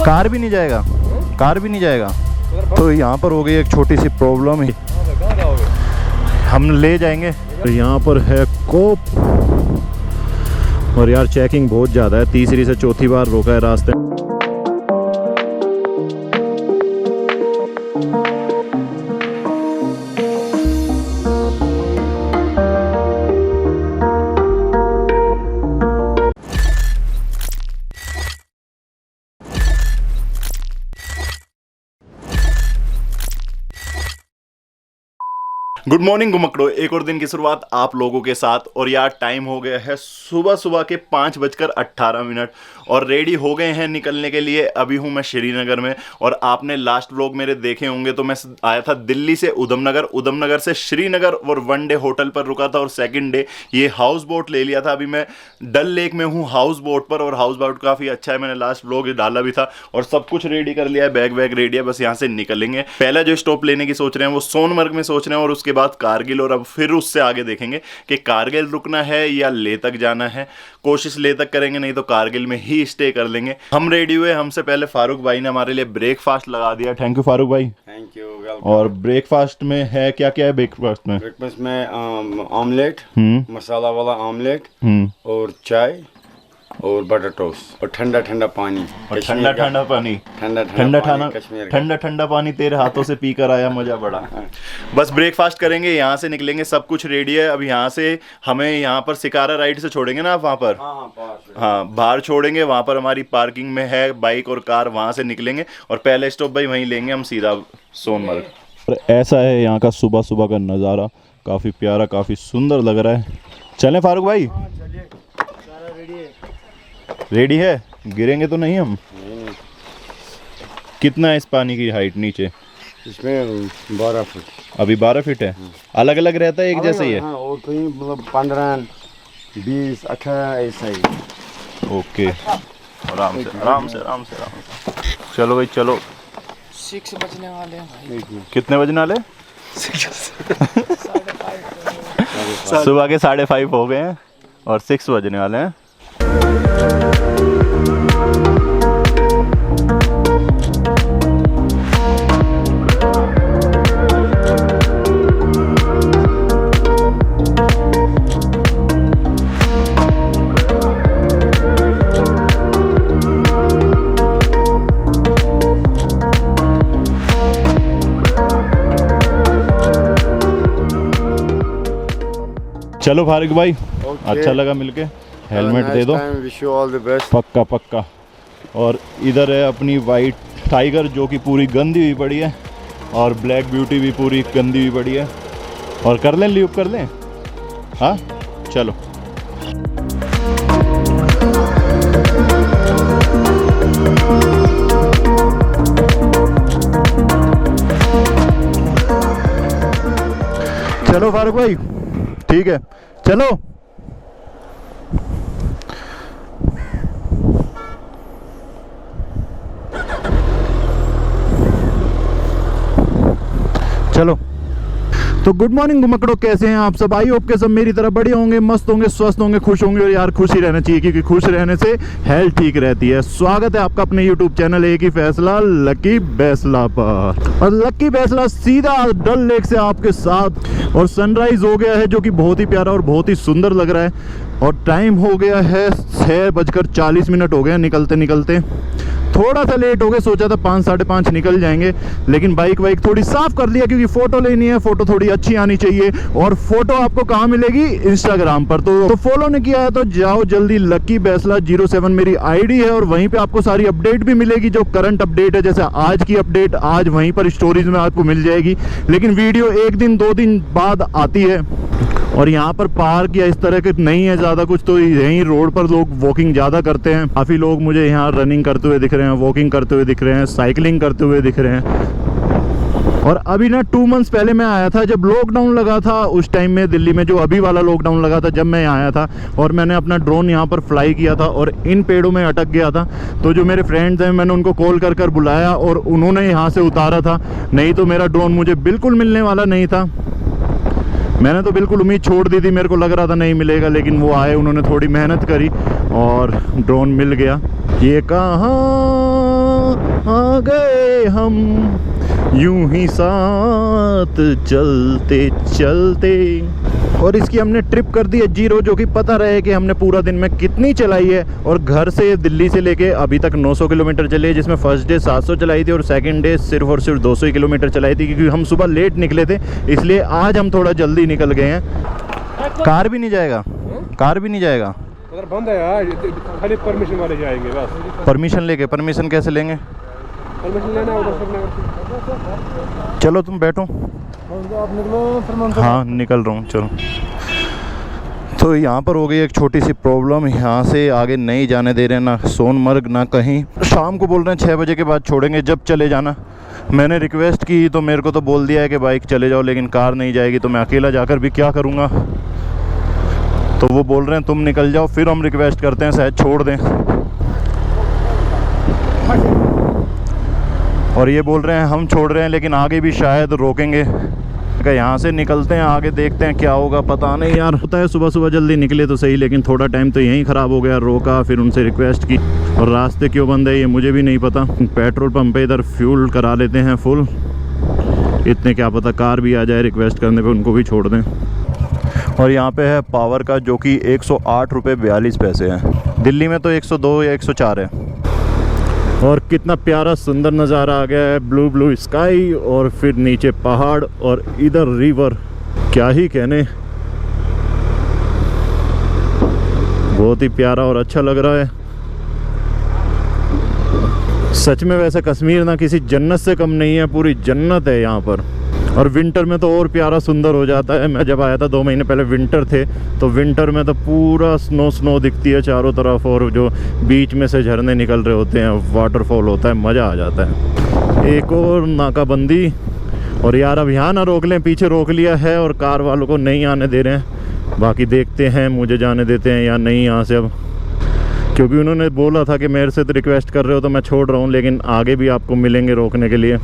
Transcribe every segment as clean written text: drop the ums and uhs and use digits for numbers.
Car भी नहीं जाएगा, कार भी नहीं जाएगा। तो यहाँ पर हो गई एक छोटी सी प्रॉब्लम है, हम ले जाएंगे। तो यहाँ पर है कोप, और यार चेकिंग बहुत ज़्यादा है, तीसरी से चौथी बार रोका है रास्ते। गुड मॉर्निंग घुमकड़ो, एक और दिन की शुरुआत आप लोगों के साथ। और यार टाइम हो गया है सुबह के 5:18 और रेडी हो गए हैं निकलने के लिए। अभी हूं मैं श्रीनगर में, और आपने लास्ट व्लॉग मेरे देखे होंगे तो मैं आया था दिल्ली से उधमनगर से श्रीनगर, और वन डे होटल पर रुका था, और सेकंड डे ये हाउस बोट ले लिया था। अभी मैं डल लेक में हूँ हाउस बोट पर, और हाउस बोट काफ़ी अच्छा है, मैंने लास्ट व्लॉग डाला भी था। और सब कुछ रेडी कर लिया है, बैग वैग रेडी है, बस यहाँ से निकलेंगे। पहला जो स्टॉप लेने की सोच रहे हैं वो सोनमर्ग में सोच रहे हैं, और उसके बाद कारगिल, और अब फिर उससे आगे देखेंगे कि कारगिल रुकना है या ले तक जाना है। कोशिश ले तक करेंगे, नहीं तो कारगिल में ही स्टे कर लेंगे। हम रेडी हुए, हमसे पहले फारूक भाई ने हमारे लिए ब्रेकफास्ट लगा दिया। थैंक यू फारूक भाई। Thank you, welcome. और ब्रेकफास्ट में है क्या क्या है ब्रेकफास्ट में? ब्रेकफास्ट में ऑमलेट, मसाला वाला ऑमलेट, और चाय और बटर टोस्ट, और ठंडा ठंडा पानी, और ठंडा पानी, ठंडा पानी तेरे हाथों से पीकर आया, मजा बड़ा। बस ब्रेकफास्ट करेंगे, यहाँ से निकलेंगे, सब कुछ रेडी है। अब यहाँ से हमें यहाँ पर शिकारा राइड से छोड़ेंगे ना आप वहाँ पर? हाँ, बाहर छोड़ेंगे, वहाँ पर हमारी पार्किंग में है बाइक और कार, वहाँ से निकलेंगे, और पहले स्टॉप भाई वहीं लेंगे हम सीधा सोनमर्ग। और ऐसा है यहाँ का सुबह का नज़ारा, काफ़ी प्यारा, काफ़ी सुंदर लग रहा है। चलें फारूक भाई? रेडी है, गिरेंगे तो नहीं हम? नहीं। कितना है इस पानी की हाइट नीचे? इसमें 12 फीट। अभी 12 फीट है। अलग अलग रहता है, एक जैसे ही है? हाँ, और कहीं मतलब 15, 20, 18 ऐसा ही। ओके, आराम से। चलो भाई चलो। 6 बजने वाले हैं भाई। कितने बजने वाले? सुबह के 5:30 हो गए हैं और 6 बजने वाले हैं। चलो फारूक भाई, अच्छा लगा मिलके। हेलमेट दे दो। Wish you all the best. पक्का। और इधर है अपनी वाइट टाइगर, जो कि पूरी गंदी हुई पड़ी है, और ब्लैक ब्यूटी भी पूरी गंदी हुई पड़ी है। और कर लें, लीव कर लें? हाँ चलो। चलो फारूक भाई, ठीक है, चलो। चलो तो गुड मॉर्निंग घुमकड़ो, कैसे हैं आप सब? आई होप के सब मेरी तरह बढ़िया होंगे, मस्त होंगे, स्वस्थ होंगे, खुश होंगे। और यार खुश ही रहना चाहिए, क्योंकि खुश रहने से हेल्थ ठीक रहती है। स्वागत है आपका अपने यूट्यूब चैनल एक ही फैसला लकी बैसला पर। और लकी बैसला सीधा डल लेक से आपके साथ। और सनराइज हो गया है, जो कि बहुत ही प्यारा और बहुत ही सुंदर लग रहा है। और टाइम हो गया है 6:40 हो गए निकलते। थोड़ा सा लेट हो गए, सोचा था 5, 5:30 निकल जाएंगे, लेकिन बाइक थोड़ी साफ कर लिया, क्योंकि फोटो लेनी है, फोटो थोड़ी अच्छी आनी चाहिए। और फोटो आपको कहाँ मिलेगी? इंस्टाग्राम पर। तो फॉलो नहीं किया है तो जाओ जल्दी, लकी बैसला 07 मेरी आईडी है, और वहीं पे आपको सारी अपडेट भी मिलेगी, जो करंट अपडेट है। जैसे आज की अपडेट आज वहीं पर स्टोरीज में आपको मिल जाएगी, लेकिन वीडियो 1 दिन 2 दिन बाद आती है। और यहाँ पर पार्क या इस तरह के नहीं है ज़्यादा कुछ, तो यहीं रोड पर लोग वॉकिंग ज़्यादा करते हैं। काफ़ी लोग मुझे यहाँ रनिंग करते हुए दिख रहे हैं, वॉकिंग करते हुए दिख रहे हैं, साइकिलिंग करते हुए दिख रहे हैं। और अभी ना 2 मंथ्स पहले मैं आया था, जब लॉकडाउन लगा था, उस टाइम में दिल्ली में जो अभी वाला लॉकडाउन लगा था, जब मैं आया था, और मैंने अपना ड्रोन यहाँ पर फ्लाई किया था, और इन पेड़ों में अटक गया था। तो जो मेरे फ्रेंड्स हैं, मैंने उनको कॉल कर बुलाया, और उन्होंने यहाँ से उतारा था, नहीं तो मेरा ड्रोन मुझे बिल्कुल मिलने वाला नहीं था। मैंने तो बिल्कुल उम्मीद छोड़ दी थी, मेरे को लग रहा था नहीं मिलेगा, लेकिन वो आए, उन्होंने थोड़ी मेहनत करी और ड्रोन मिल गया। ये कहाँ आ गए हम यूं ही साथ चलते चलते। और इसकी हमने ट्रिप कर दी है 0, जो कि पता रहे कि हमने पूरा दिन में कितनी चलाई है। और घर से दिल्ली से लेके अभी तक 900 किलोमीटर चली है, जिसमें फर्स्ट डे 700 चलाई थी और सेकंड डे सिर्फ और सिर्फ 200 किलोमीटर चलाई थी, क्योंकि हम सुबह लेट निकले थे, इसलिए आज हम थोड़ा जल्दी निकल गए हैं। कार भी नहीं जाएगा, कार भी नहीं जाएगा, उधर बंद है यार, खाली परमिशन वाले जाएंगे बस। परमिशन लेके, परमिशन कैसे लेंगे? परमिशन लेना उधर सबने। चलो तुम बैठो। आप निकलो फिर। हाँ निकल रहा हूँ, चलो। तो यहाँ पर हो गई एक छोटी सी प्रॉब्लम, यहाँ से आगे नहीं जाने दे रहे हैं, ना सोनमर्ग ना कहीं। शाम को बोल रहे हैं 6 बजे के बाद छोड़ेंगे, जब चले जाना। मैंने रिक्वेस्ट की तो मेरे को तो बोल दिया है कि बाइक चले जाओ, लेकिन कार नहीं जाएगी, तो मैं अकेला जाकर भी क्या करूँगा। तो वो बोल रहे हैं तुम निकल जाओ, फिर हम रिक्वेस्ट करते हैं शायद छोड़ दें। और ये बोल रहे हैं हम छोड़ रहे हैं, लेकिन आगे भी शायद रोकेंगे। यहाँ से निकलते हैं, आगे देखते हैं क्या होगा, पता नहीं यार। होता है सुबह सुबह जल्दी निकले तो सही, लेकिन थोड़ा टाइम तो यहीं ख़राब हो गया। रोका, फिर उनसे रिक्वेस्ट की, और रास्ते क्यों बंद है ये मुझे भी नहीं पता। पेट्रोल पंप पे इधर फ्यूल करा लेते हैं फुल, इतने क्या पता कार भी आ जाए रिक्वेस्ट करने पे, उनको भी छोड़ दें। और यहाँ पे है पावर का, जो कि 108 रुपये 42 पैसे है। दिल्ली में तो 102 या 104 है। और कितना प्यारा सुंदर नज़ारा आ गया है, ब्लू ब्लू स्काई, और फिर नीचे पहाड़ और इधर रिवर। क्या ही कहने, बहुत ही प्यारा और अच्छा लग रहा है सच में। वैसे कश्मीर ना किसी जन्नत से कम नहीं है, पूरी जन्नत है यहाँ पर। और विंटर में तो और प्यारा सुंदर हो जाता है। मैं जब आया था 2 महीने पहले, विंटर थे, तो विंटर में तो पूरा स्नो दिखती है चारों तरफ, और जो बीच में से झरने निकल रहे होते हैं, वाटरफॉल होता है, मज़ा आ जाता है। एक और नाकाबंदी, और यार अब यहाँ ना रोक लें, पीछे रोक लिया है और कार वालों को नहीं आने दे रहे हैं। बाकी देखते हैं मुझे जाने देते हैं या नहीं यहाँ से अब, क्योंकि उन्होंने बोला था कि मेरे से तो रिक्वेस्ट कर रहे हो तो मैं छोड़ रहा हूँ, लेकिन आगे भी आपको मिलेंगे रोकने के लिए।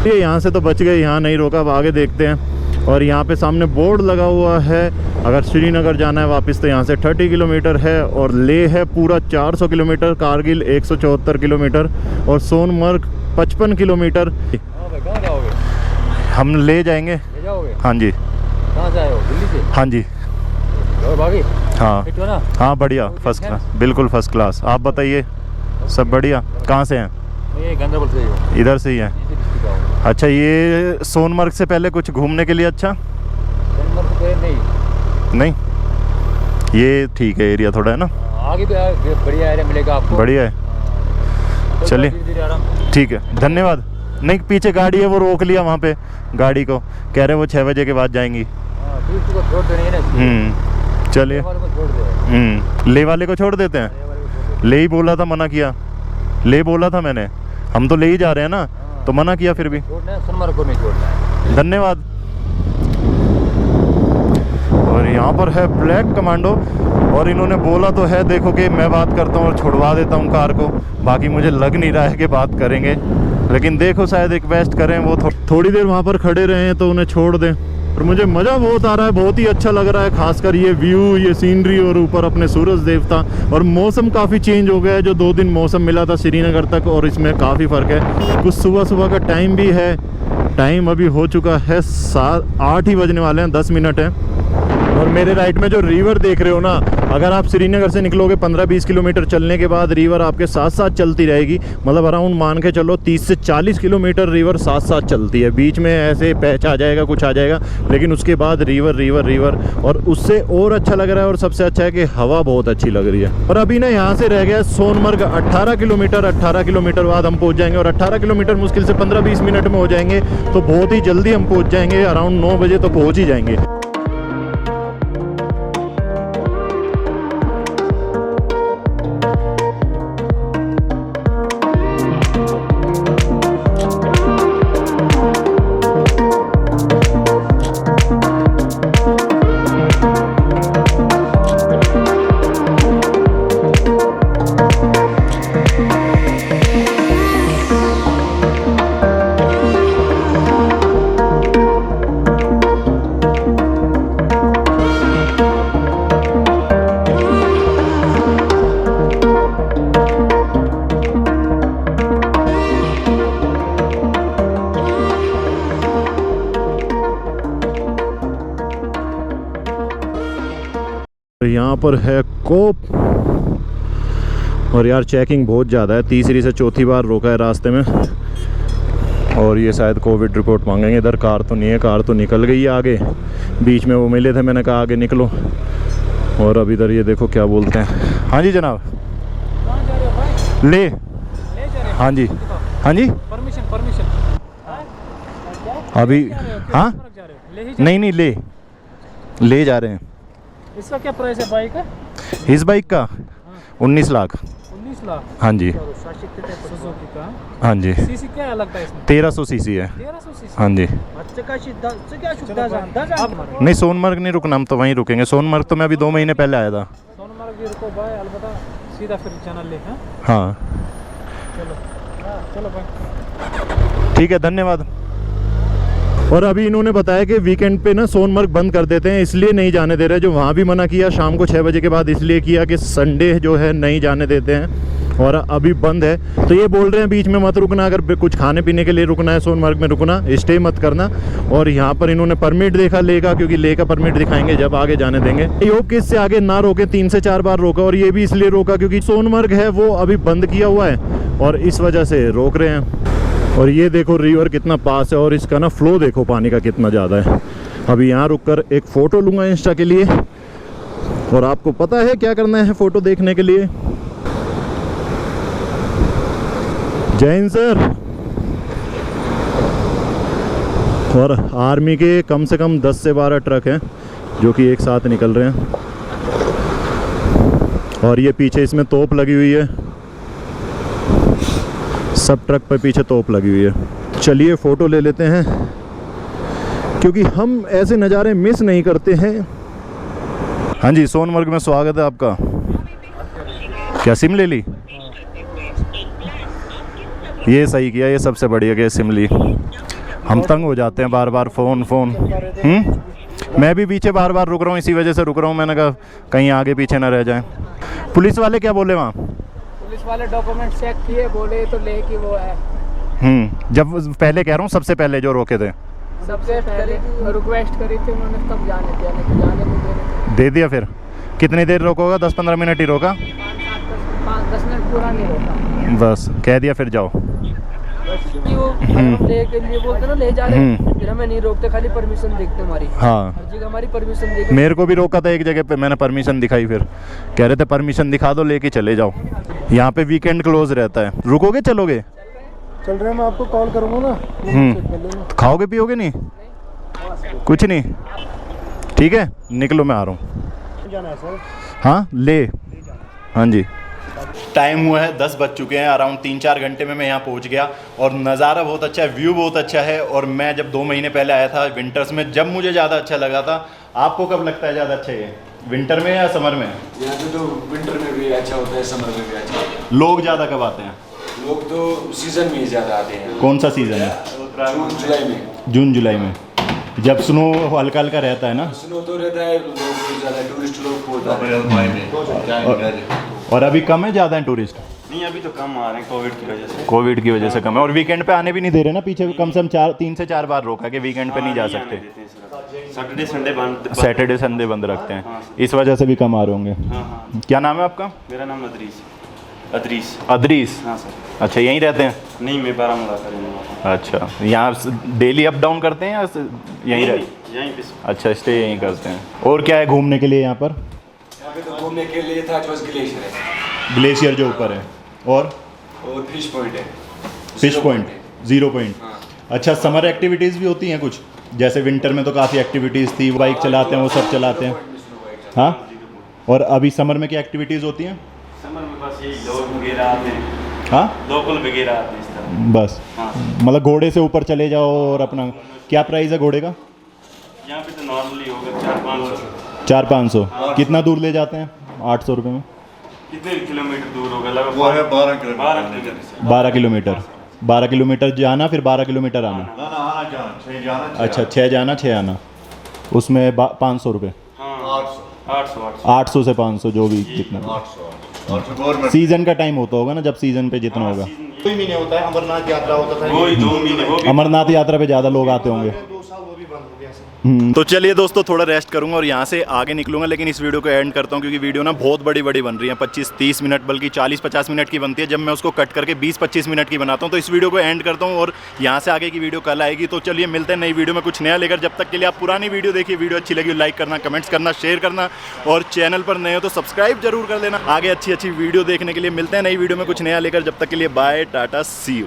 ये यहाँ से तो बच गए, यहाँ नहीं रोका, अब आगे देखते हैं। और यहाँ पे सामने बोर्ड लगा हुआ है, अगर श्रीनगर जाना है वापस तो यहाँ से 30 किलोमीटर है, और लेह है पूरा 400 किलोमीटर, कारगिल 174 किलोमीटर, और सोनमर्ग 55 किलोमीटर। हम ले जाएंगे। ले जाओगे? हाँ जी। कहाँ से आए हो? दिल्ली से? हाँ जी। और बाकी? हाँ फिट हो ना? हाँ बढ़िया, फर्स्ट क्लास, बिल्कुल फर्स्ट क्लास। आप बताइए, सब बढ़िया? कहाँ से हैं? ये गांधरबल से ही हो। इधर से ही हैं? अच्छा, ये सोनमर्ग से पहले कुछ घूमने के लिए अच्छा? सोनमर्ग से नहीं। नहीं, ये ठीक है, एरिया थोड़ा है ना, आगे भी बढ़िया एरिया मिलेगा आपको। बढ़िया है। तो चलिए धीरे-धीरे आराम से। ठीक है, धन्यवाद। नहीं, पीछे गाड़ी है, वो रोक लिया वहाँ पे गाड़ी को, कह रहे वो 6 बजे के बाद जाएंगी। हाँ, टूरिस्ट को छोड़ देंगे ना। चलिए। वाले को छोड़ दे। ले वाले को छोड़ देते हैं। ये वाले को छोड़ दे। ले ही बोला था, मना किया। ले बोला था मैंने, हम तो ले ही जा रहे हैं ना, तो मना किया फिर भी। छोड़ना है, सोनमर्ग को नहीं छोड़ना है। धन्यवाद। और यहाँ पर है ब्लैक कमांडो, और इन्होंने बोला तो है देखो कि मैं बात करता हूँ और छुड़वा देता हूँ कार को, बाकी मुझे लग नहीं रहा है कि बात करेंगे, लेकिन देखो शायद रिक्वेस्ट करें वो थोड़ी देर वहाँ पर खड़े रहे हैं तो उन्हें छोड़ दें। और मुझे मज़ा बहुत आ रहा है, बहुत ही अच्छा लग रहा है, खासकर ये व्यू, ये सीनरी, और ऊपर अपने सूरज देवता। और मौसम काफ़ी चेंज हो गया है, जो 2 दिन मौसम मिला था श्रीनगर तक, और इसमें काफ़ी फ़र्क है। कुछ सुबह सुबह का टाइम भी है, टाइम अभी हो चुका है 8 ही बजने वाले हैं, 10 मिनट हैं। और मेरे राइट में जो रिवर देख रहे हो ना, अगर आप श्रीनगर से निकलोगे 15-20 किलोमीटर चलने के बाद रिवर आपके साथ साथ चलती रहेगी, मतलब अराउंड मान के चलो 30 से 40 किलोमीटर रिवर साथ साथ चलती है। बीच में ऐसे पैच आ जाएगा, कुछ आ जाएगा, लेकिन उसके बाद रिवर रिवर रिवर। और उससे और अच्छा लग रहा है, और सबसे अच्छा है कि हवा बहुत अच्छी लग रही है। और अभी ना यहाँ से रह गया सोनमर्ग 18 किलोमीटर, 18 किलोमीटर बाद हम पहुँच जाएंगे, और 18 किलोमीटर मुश्किल से 15-20 मिनट में हो जाएंगे, तो बहुत ही जल्दी हम पहुँच जाएंगे, अराउंड 9 बजे तो पहुँच ही जाएंगे। यहाँ पर है कोप। और यार चेकिंग बहुत ज़्यादा है, तीसरी से चौथी बार रोका है रास्ते में। और ये शायद कोविड रिपोर्ट मांगेंगे। इधर कार तो नहीं है, कार तो निकल गई है आगे। बीच में वो मिले थे, मैंने कहा आगे निकलो। और अब इधर ये देखो क्या बोलते हैं। हाँ जी जनाब, ले हाँ जी, हाँ जी परमिशन अभी हाँ नहीं नहीं ले जा रहे हैं। इसका क्या प्राइस है बाइक का? इस बाइक का 19 लाख। 19 लाख? हाँ जी सुजुकी का। हाँ जी। सीसी क्या लगता है इसमें? 1300 सीसी है। 1300 सीसी? हाँ जी। नहीं सोनमर्ग नहीं रुकना, हम तो वहीं रुकेंगे। सोनमर्ग तो मैं अभी 2 महीने पहले आया था। सोनमर्ग भी रुको भाई, अलबत्ता सीधा फिर चैनल ले। हाँ चलो भाई, ठीक है, धन्यवाद। और अभी इन्होंने बताया कि वीकेंड पे ना सोनमर्ग बंद कर देते हैं, इसलिए नहीं जाने दे रहे। जो वहाँ भी मना किया शाम को 6 बजे के बाद, इसलिए किया कि संडे जो है नहीं जाने देते हैं। और अभी बंद है, तो ये बोल रहे हैं बीच में मत रुकना। अगर कुछ खाने पीने के लिए रुकना है सोनमर्ग में रुकना, स्टे मत करना। और यहाँ पर इन्होंने परमिट देखा ले का, क्योंकि ले का परमिट दिखाएंगे जब आगे जाने देंगे। योग कि इससे आगे ना रोके, 3 से 4 बार रोका। और ये भी इसलिए रोका क्योंकि सोनमर्ग है वो अभी बंद किया हुआ है और इस वजह से रोक रहे हैं। और ये देखो रिवर कितना पास है और इसका ना फ्लो देखो पानी का कितना ज़्यादा है। अभी यहाँ रुककर एक फ़ोटो लूँगा इंस्टा के लिए। और आपको पता है क्या करना है फ़ोटो देखने के लिए? जय हिंद सर। और आर्मी के कम से कम 10 से 12 ट्रक हैं जो कि एक साथ निकल रहे हैं। और ये पीछे इसमें तोप लगी हुई है, सब ट्रक पे पीछे तोप लगी हुई है। चलिए फ़ोटो ले लेते हैं, क्योंकि हम ऐसे नज़ारे मिस नहीं करते हैं। हाँ जी, सोनमर्ग में स्वागत है आपका। क्या सिम ले ली? ये सही किया, ये सबसे बढ़िया कि सिम ली। हम तंग हो जाते हैं बार बार फ़ोन। मैं भी पीछे बार बार रुक रहा हूँ, इसी वजह से रुक रहा हूँ। मैंने कहा कहीं आगे पीछे ना रह जाए। पुलिस वाले क्या बोले वहाँ? पुलिस वाले डॉक्यूमेंट चेक किए, बोले तो ले कि वो है। जब पहले कह रहा हूँ, सबसे पहले जो रोके थे, सबसे पहले रिक्वेस्ट करी थी उन्होंने, तब जाने दिया, नहीं जाने नहीं दे रहे। दे दिया। फिर कितनी देर रोकोगा? 10-15 मिनट ही रोका? 5-10 मिनट पूरा नहीं रोका, बस कह दिया फिर जाओ। ले के लिए बोलते ना ले जा रहे हैं, फिर हमें नहीं रोकते, खाली परमिशन देखते हमारी। हाँ, हर जगह हमारी परमिशन देखते। मेरे को भी रोका था एक जगह पे, मैंने परमिशन दिखाई। फिर कह रहे थे परमिशन दिखा दो, लेके चले जाओ। यहाँ पे वीकेंड क्लोज रहता है। रुकोगे चलोगे? चल रहे हैं, मैं आपको कॉल करूँगा ना। खाओगे पियोगे? नहीं कुछ नहीं, ठीक है निकलो, मैं आ रहा हूँ। जाना है सर? हाँ ले, हाँ जी। टाइम हुआ है 10 बज चुके हैं। अराउंड 3-4 घंटे में मैं यहाँ पहुँच गया। और नज़ारा बहुत अच्छा है, व्यू बहुत अच्छा है। और मैं जब 2 महीने पहले आया था विंटर्स में, जब मुझे ज़्यादा अच्छा लगा था। आपको कब लगता है ज़्यादा अच्छा है, विंटर में या समर में? यहाँ पे तो विंटर में भी अच्छा होता है, समर में भी अच्छा होता है। लोग ज़्यादा कब आते हैं? लोग तो सीज़न में ही ज़्यादा आते हैं। कौन सा सीज़न है? जून जुलाई में। जून जुलाई में, जब स्नो हल्का हल्का रहता है ना। स्नो तो रहता है, लोग ज़्यादा टूरिस्ट लोग को होता है। और अभी कम है, ज़्यादा है टूरिस्ट? नहीं अभी तो कम आ रहे हैं कोविड की वजह से। कोविड की वजह से कम है। और वीकेंड पे आने भी नहीं दे रहे ना, पीछे कम से कम 3 से 4 बार रोका कि वीकेंड पे नहीं जा सकते। सैटरडे संडे बंद, सैटरडे संडे बंद रखते हैं, इस वजह से भी कम आ रहे होंगे। क्या नाम है आपका? मेरा नाम अदरीस। अदरीस? हाँ सर। अच्छा, यहीं रहते हैं? नहीं, मैं बारामूला का रहने वाला हूँ। अच्छा, यहाँ डेली अप डाउन करते हैं या यहीं यहीं पे। अच्छा, स्टे यहीं करते हैं। और क्या है घूमने के लिए यहाँ पर? यहाँ पे तो घूमने के लिए था बस ग्लेशियर है, ग्लेशियर जो ऊपर है, और फिश पॉइंट है। Fish point, 0 point. हाँ। अच्छा, समर एक्टिविटीज़ भी होती हैं कुछ? जैसे विंटर में तो काफ़ी एक्टिविटीज़ थी, बाइक चलाते हैं वो सब चलाते हैं। हाँ, और अभी समर में क्या एक्टिविटीज़ होती हैं? समर में बस यही लोग वगैरह आते हैं। हाँ, लोकल वगैरह आते हैं इस तरह। बस मतलब घोड़े से ऊपर चले जाओ। और अपना क्या प्राइस है घोड़े का? यहाँ पे तो नॉर्मली होगा 400-500। 400-500। कितना दूर ले जाते हैं? 800 रुपये में। कितने किलोमीटर दूर होगा? लगभग वो है 12 किलोमीटर। 12 किलोमीटर। 12 किलोमीटर जाना, फिर 12 किलोमीटर आना। अच्छा, 6 जाना 6 आना। उसमें 500 रुपये। 800 से 500 जो भी कितना। सीजन का टाइम होता होगा ना, जब सीजन पे जितना होगा। 2 महीने होता है। अमरनाथ यात्रा होता था, वही 2 महीने। वो भी अमरनाथ यात्रा पे ज़्यादा लोग आते होंगे। 2 साल वो भी बंद हो गया सर। तो चलिए दोस्तों, थोड़ा रेस्ट करूंगा और यहाँ से आगे निकलूंगा, लेकिन इस वीडियो को एंड करता हूँ क्योंकि वीडियो ना बहुत बड़ी बन रही है। 25-30 मिनट बल्कि 40-50 मिनट की बनती है। जब मैं उसको कट करके 20-25 मिनट की बनाता हूँ तो इस वीडियो को एंड करता हूँ और यहाँ से आगे की वीडियो कल आएगी। तो चलिए मिलते हैं नई वीडियो में कुछ नया लेकर। जब तक के लिए आप पुरानी वीडियो देखिए, वीडियो अच्छी लगी लाइक करना, कमेंट्स करना, शेयर करना और चैनल पर नए हो तो सब्सक्राइब जरूर कर लेना। आगे अच्छी वीडियो देखने के लिए मिलते हैं नई वीडियो में कुछ नया लेकर। जब तक के लिए बाय, टाटा, सी यू।